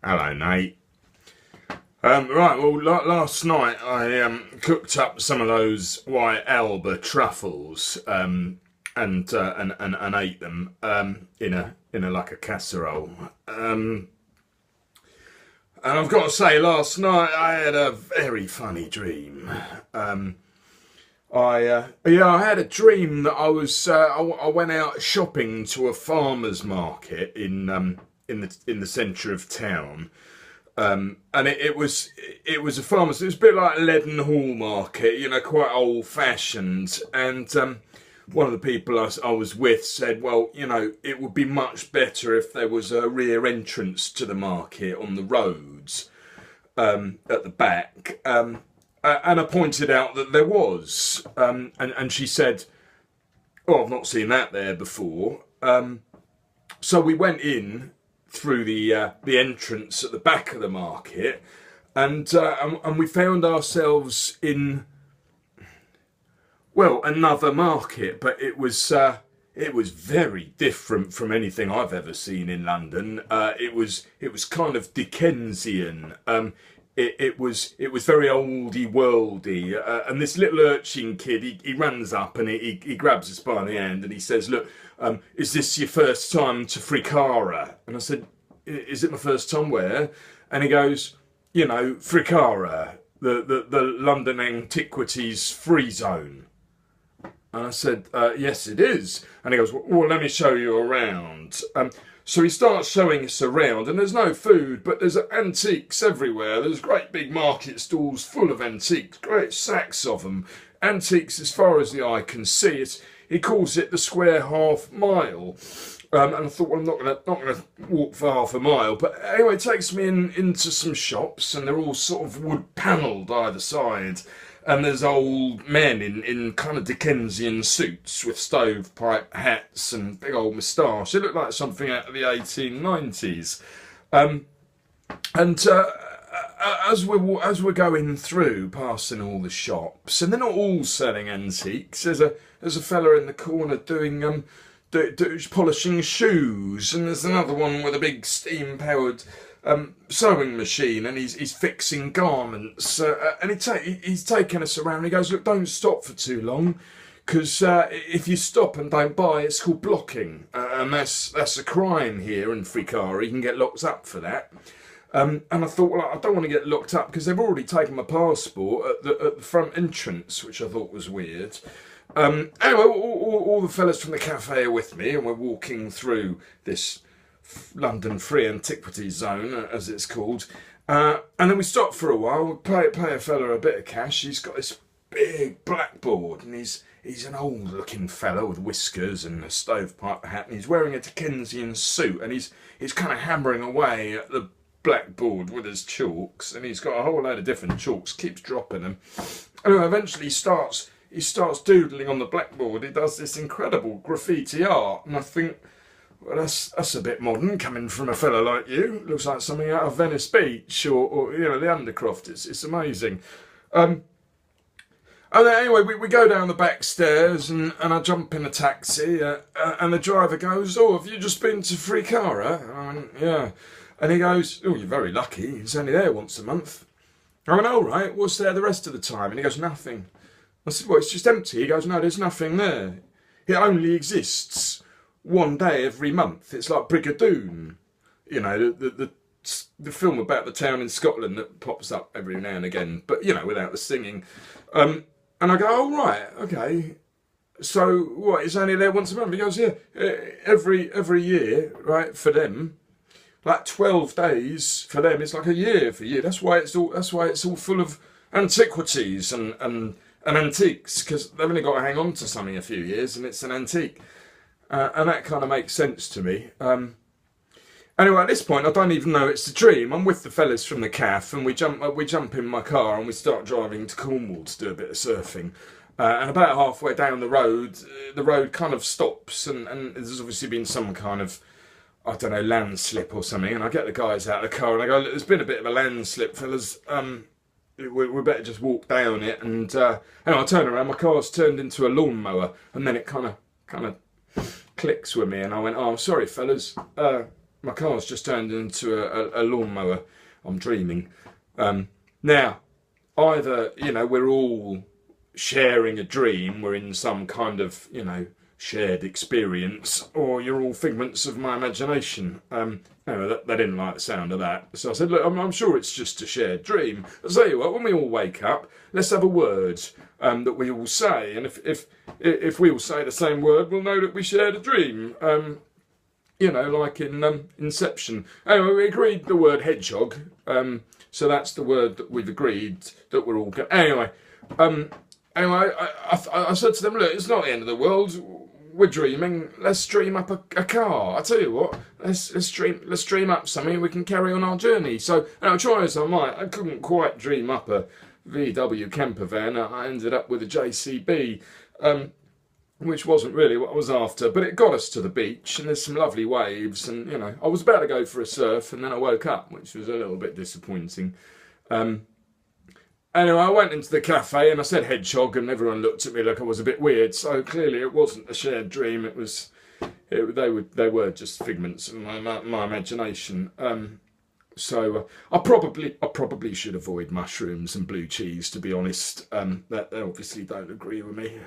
Hello, Nate. Right, well, last night I cooked up some of those white Elba truffles and ate them in a like a casserole. And I've got to say, last night I had a very funny dream. I had a dream that I went out shopping to a farmer's market in the centre of town. And it was a farmer's. It was a bit like a Leadenhall market, quite old fashioned. And one of the people I was with said, well, it would be much better if there was a rear entrance to the market on the roads at the back. And I pointed out that there was. And she said, oh, I've not seen that there before. So we went in through the entrance at the back of the market, and we found ourselves in, well, another market, but it was very different from anything I've ever seen in London. It was kind of Dickensian. It was very oldie worldy, and this little urchin kid, he runs up and he grabs us by the hand and he says, look, is this your first time to Fricara? And I said, is it my first time where? And he goes, Fricara, the London Antiquities Free Zone. And I said, yes, it is. And he goes, well, let me show you around. So he starts showing us around, and there's no food, but there's antiques everywhere. There's great big market stalls full of antiques, great sacks of them. Antiques as far as the eye can see. He calls it the square half mile. And I thought, well, I'm not gonna walk for half a mile. But anyway, it takes me into some shops, and they're all sort of wood panelled either side. And there's old men in kind of Dickensian suits with stovepipe hats and big old moustache. It looked like something out of the 1890s. As we're going through, passing all the shops, and they're not all selling antiques. There's a fella in the corner doing polishing shoes, and there's another one with a big steam-powered sewing machine, and he's fixing garments, and he's taking us around. And he goes, look, don't stop for too long, because if you stop and don't buy, it's called blocking, and that's a crime here in Fricara. You can get locked up for that. And I thought, well, I don't want to get locked up because they've already taken my passport at the front entrance, which I thought was weird. Anyway, all the fellas from the cafe are with me, and we're walking through this London Free Antiquities Zone, as it's called. And then we stop for a while, we pay a fella a bit of cash. He's got this big blackboard, and he's an old-looking fellow with whiskers and a stovepipe hat, and he's wearing a Dickensian suit, and he's kind of hammering away at the blackboard with his chalks, and he's got a whole load of different chalks, keeps dropping them. Anyway, eventually he starts doodling on the blackboard. He does this incredible graffiti art, and I think, well, that's a bit modern coming from a fella like you. It looks like something out of Venice Beach or the Undercroft. It's amazing. And then anyway, we go down the back stairs, and I jump in a taxi, and the driver goes, oh, have you just been to Fricara? And I went, yeah. And he goes, oh, you're very lucky. He's only there once a month. I went, all right, what's there the rest of the time? And he goes, nothing. I said, well, it's just empty. He goes, no, there's nothing there. It only exists one day every month. It's like Brigadoon, the film about the town in Scotland that pops up every now and again, but without the singing. And I go, oh right, okay. So what? It's only there once a month. He goes, yeah, every year, right? For them, like 12 days for them. It's like a year for you. That's why it's all full of antiquities and antiques, because they've only got to hang on to something a few years, and it's an antique. And that kind of makes sense to me. Anyway, at this point, I don't even know it's a dream. I'm with the fellas from the cafe, and we jump in my car, and we start driving to Cornwall to do a bit of surfing. And about halfway down the road kind of stops, and there's obviously been some kind of, I don't know, landslip or something. And I get the guys out of the car, and I go, look, there's been a bit of a landslip, fellas. We better just walk down it. And anyway, I turn around, my car's turned into a lawnmower, and then it kind of clicks with me, and I went, oh, I'm sorry, fellas. my car's just turned into a lawnmower. I'm dreaming. Now, either, you know, we're all sharing a dream, we're in some kind of, you know, shared experience, or you're all figments of my imagination. Anyway, they didn't like the sound of that. So I said, look, I'm sure it's just a shared dream. I'll tell you what, when we all wake up, let's have a word that we all say. And if we all say the same word, we'll know that we shared a dream. You know, like in Inception. Anyway, we agreed the word hedgehog. So that's the word that we've agreed that we're all going. Anyway, I said to them, look, it's not the end of the world. We're dreaming. Let's dream up a car. I tell you what, let's dream up something. We can carry on our journey. So, try as I might, I couldn't quite dream up a VW camper van. I ended up with a JCB, which wasn't really what I was after. But it got us to the beach, and there's some lovely waves. And you know, I was about to go for a surf, and then I woke up, which was a little bit disappointing. Anyway, I went into the cafe and I said hedgehog, and everyone looked at me like I was a bit weird. So clearly, it wasn't a shared dream. They were just figments of my imagination. So I probably should avoid mushrooms and blue cheese, to be honest. They obviously don't agree with me.